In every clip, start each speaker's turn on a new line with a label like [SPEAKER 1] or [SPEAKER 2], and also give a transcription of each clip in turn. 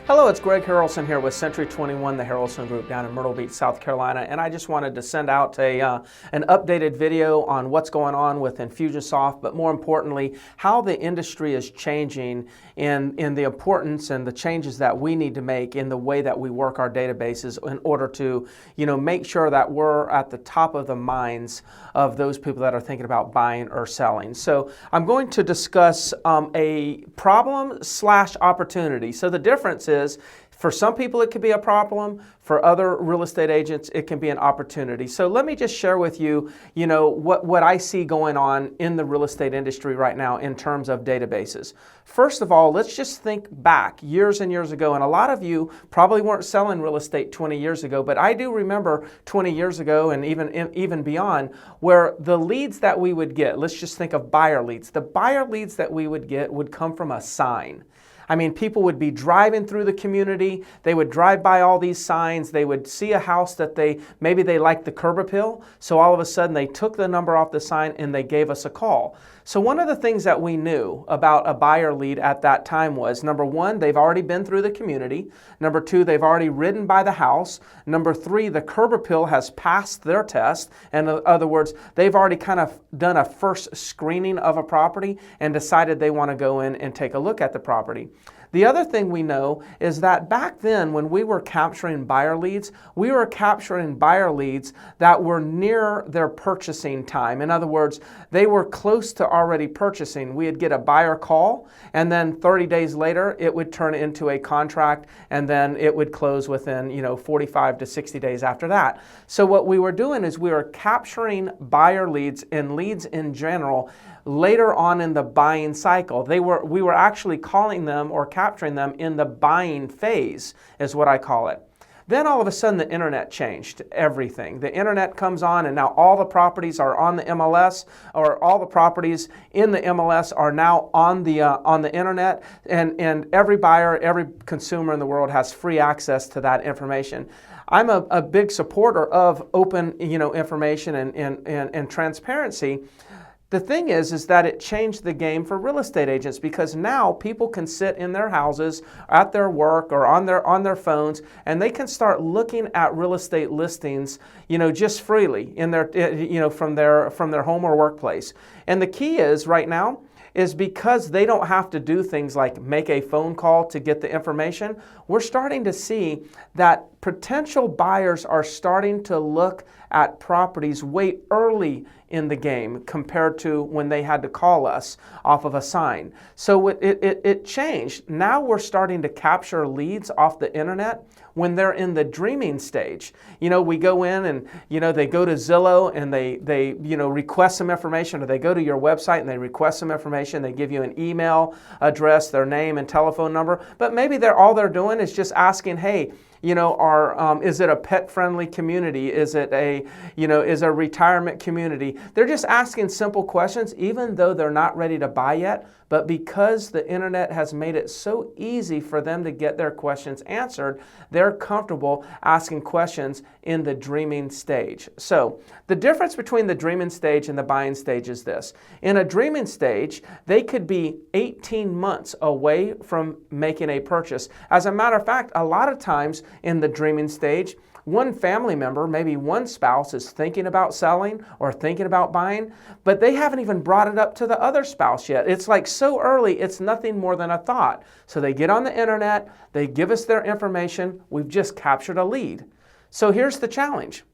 [SPEAKER 1] Hello, it's Greg Harrelson here with Century 21, the Harrelson Group down in Myrtle Beach, South Carolina, and I just wanted to send out an updated video on what's going on with Infusionsoft, but more importantly, how the industry is changing in the importance and the changes that we need to make in the way that we work our databases in order to, make sure that we're at the top of the minds of those people that are thinking about buying or selling. So I'm going to discuss a problem/opportunity. So the difference is, for some people it could be a problem, for other real estate agents it can be an opportunity. So let me just share with you, what I see going on in the real estate industry right now in terms of databases. First of all, let's just think back years and years ago, and a lot of you probably weren't selling real estate 20 years ago, but I do remember 20 years ago and even beyond, where the leads that we would get, let's just think of buyer leads. The buyer leads that we would get would come from a sign. I mean, people would be driving through the community, they would drive by all these signs, they would see a house that maybe they liked the curb appeal, so all of a sudden they took the number off the sign and they gave us a call. So one of the things that we knew about a buyer lead at that time was, number one, they've already been through the community. Number two, they've already ridden by the house. Number three, the curb appeal has passed their test. In other words, they've already kind of done a first screening of a property and decided they want to go in and take a look at the property. The other thing we know is that back then when we were capturing buyer leads, we were capturing buyer leads that were near their purchasing time. In other words, they were close to already purchasing. We'd get a buyer call, and then 30 days later it would turn into a contract, and then it would close within 45 to 60 days after that. So what we were doing is we were capturing buyer leads and leads in general later on in the buying cycle. We were actually calling them or capturing them in the buying phase, is what I call it. Then all of a sudden the internet changed everything. The internet comes on, and now all the properties are on the MLS, or all the properties in the MLS are now on the internet, and every buyer, every consumer in the world has free access to that information. I'm a big supporter of open information and transparency. The thing is that it changed the game for real estate agents, because now people can sit in their houses, at their work, or on their phones, and they can start looking at real estate listings, just freely in their, from their home or workplace. And the key is right now is because they don't have to do things like make a phone call to get the information. We're starting to see that potential buyers are starting to look at properties way early in the game compared to when they had to call us off of a sign. So it changed. Now we're starting to capture leads off the internet when they're in the dreaming stage. We go in and, they go to Zillow and they request some information, or they go to your website and they request some information. They give you an email address, their name and telephone number, but maybe all they're doing is just asking, hey, is it a pet-friendly community? Is it is a retirement community? They're just asking simple questions, even though they're not ready to buy yet. But because the internet has made it so easy for them to get their questions answered, they're comfortable asking questions in the dreaming stage. So the difference between the dreaming stage and the buying stage is this. In a dreaming stage, they could be 18 months away from making a purchase. As a matter of fact, a lot of times in the dreaming stage, one family member, maybe one spouse, is thinking about selling or thinking about buying, but they haven't even brought it up to the other spouse yet. It's like so early, it's nothing more than a thought. So they get on the internet, they give us their information, we've just captured a lead. So here's the challenge.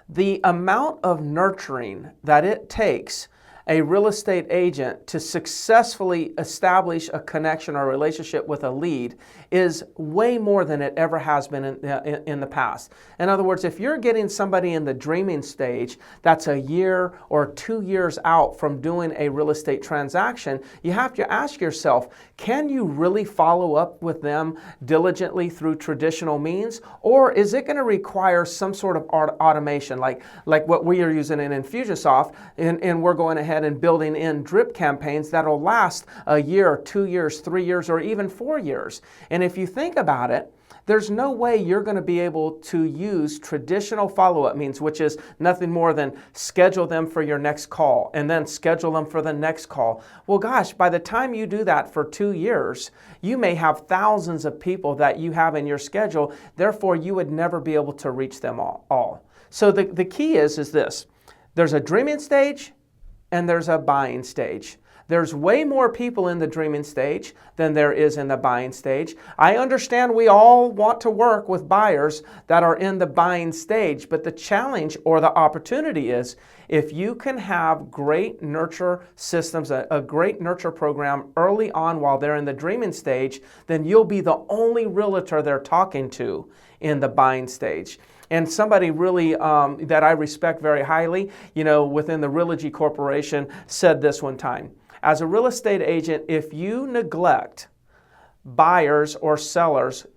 [SPEAKER 1] The amount of nurturing that it takes a real estate agent to successfully establish a connection or relationship with a lead is way more than it ever has been in the past. In other words, if you're getting somebody in the dreaming stage that's a year or 2 years out from doing a real estate transaction, you have to ask yourself, can you really follow up with them diligently through traditional means? Or is it going to require some sort of automation like what we are using in Infusionsoft, and we're going ahead and building in drip campaigns that'll last a year, 2 years, 3 years, or even 4 years. And if you think about it, there's no way you're going to be able to use traditional follow-up means, which is nothing more than schedule them for your next call and then schedule them for the next call. Well, gosh, by the time you do that for 2 years, you may have thousands of people that you have in your schedule. Therefore, you would never be able to reach them all. So the key is this. There's a dreaming stage and there's a buying stage. There's way more people in the dreaming stage than there is in the buying stage. I understand we all want to work with buyers that are in the buying stage, but the challenge or the opportunity is if you can have great nurture systems, a great nurture program early on while they're in the dreaming stage, then you'll be the only realtor they're talking to in the buying stage. And somebody really that I respect very highly, within the Realogy Corporation said this one time. As a real estate agent, if you neglect buyers or sellers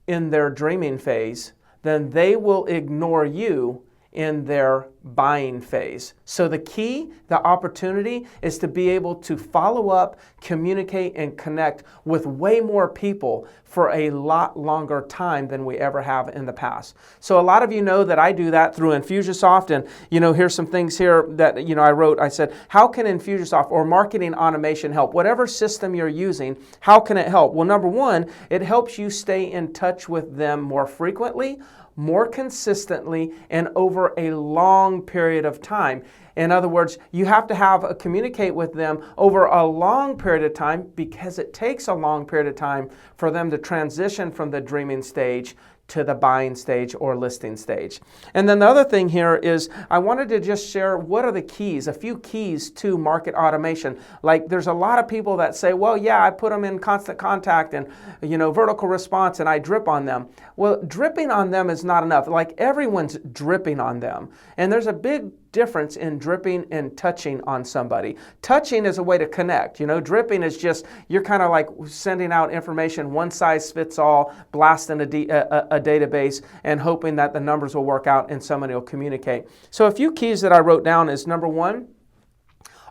[SPEAKER 1] in their dreaming phase, then they will ignore you in their buying phase. So the key, the opportunity is to be able to follow up, communicate, and connect with way more people for a lot longer time than we ever have in the past. So a lot of you know that I do that through Infusionsoft, and here's some things here that I wrote. I said, how can Infusionsoft or marketing automation help? Whatever system you're using, how can it help? Well, number one, it helps you stay in touch with them more frequently, more consistently, and over a long period of time. In other words, you have to communicate with them over a long period of time because it takes a long period of time for them to transition from the dreaming stage to the buying stage or listing stage. And then the other thing here is I wanted to just share what are the keys, a few keys to market automation. Like there's a lot of people that say, well, yeah, I put them in constant contact and, vertical response and I drip on them. Well, dripping on them is not enough. Like everyone's dripping on them. And there's a big difference in dripping and touching on somebody. Touching is a way to connect. Dripping is just, you're kind of like sending out information, one size fits all, blasting a database and hoping that the numbers will work out and somebody will communicate. So a few keys that I wrote down is number one,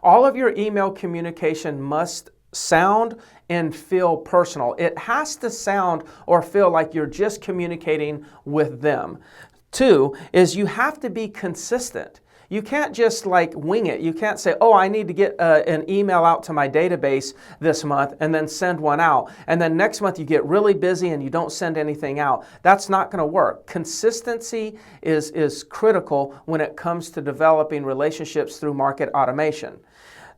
[SPEAKER 1] all of your email communication must sound and feel personal. It has to sound or feel like you're just communicating with them. Two is you have to be consistent. You can't just wing it. You can't say, oh, I need to get an email out to my database this month and then send one out. And then next month you get really busy and you don't send anything out. That's not going to work. Consistency is critical when it comes to developing relationships through market automation.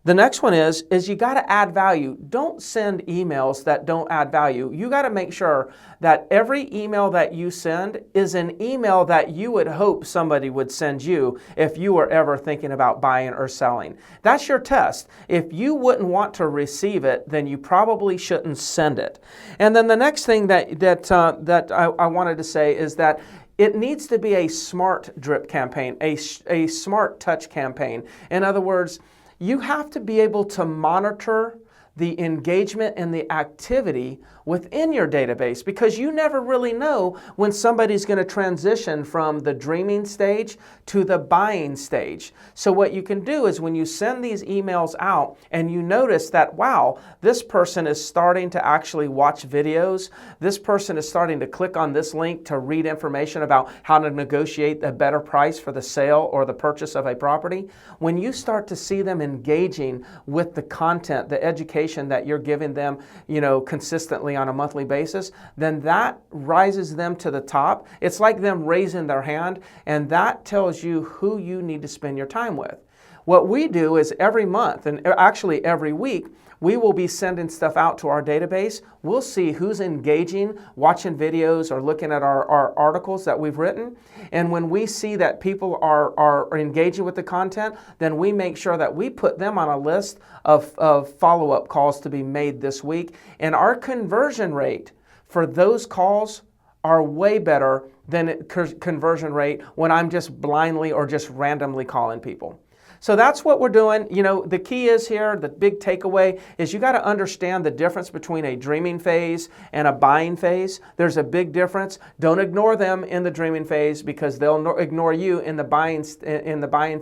[SPEAKER 1] The next one is you got to add value. Don't send emails that don't add value. You got to make sure that every email that you send is an email that you would hope somebody would send you if you were ever thinking about buying or selling. That's your test. If you wouldn't want to receive it, then you probably shouldn't send it. And then the next thing that I wanted to say is that it needs to be a smart drip campaign, a smart touch campaign. In other words, you have to be able to monitor the engagement and the activity within your database because you never really know when somebody's going to transition from the dreaming stage to the buying stage. So what you can do is when you send these emails out and you notice that, wow, this person is starting to actually watch videos, this person is starting to click on this link to read information about how to negotiate a better price for the sale or the purchase of a property, when you start to see them engaging with the content, the education that you're giving them, consistently on a monthly basis, then that rises them to the top. It's like them raising their hand, and that tells you who you need to spend your time with. What we do is every month, and actually every week, we will be sending stuff out to our database. We'll see who's engaging, watching videos, or looking at our articles that we've written. And when we see that people are engaging with the content, then we make sure that we put them on a list of follow-up calls to be made this week. And our conversion rate for those calls are way better than conversion rate when I'm just blindly or just randomly calling people. So that's what we're doing. You know, the key is here, the big takeaway is you got to understand the difference between a dreaming phase and a buying phase. There's a big difference. Don't ignore them in the dreaming phase because they'll ignore you in the buying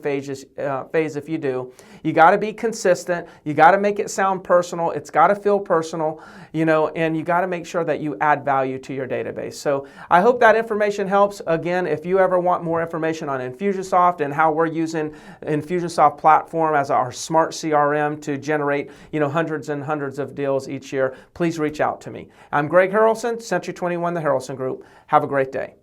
[SPEAKER 1] phase if you do. You got to be consistent. You got to make it sound personal. It's got to feel personal, you know, and you got to make sure that you add value to your database. So I hope that information helps. Again, if you ever want more information on Infusionsoft and how we're using Infusionsoft platform as our smart CRM to generate, you know, hundreds and hundreds of deals each year, please reach out to me. I'm Greg Harrelson, Century 21, the Harrelson Group. Have a great day.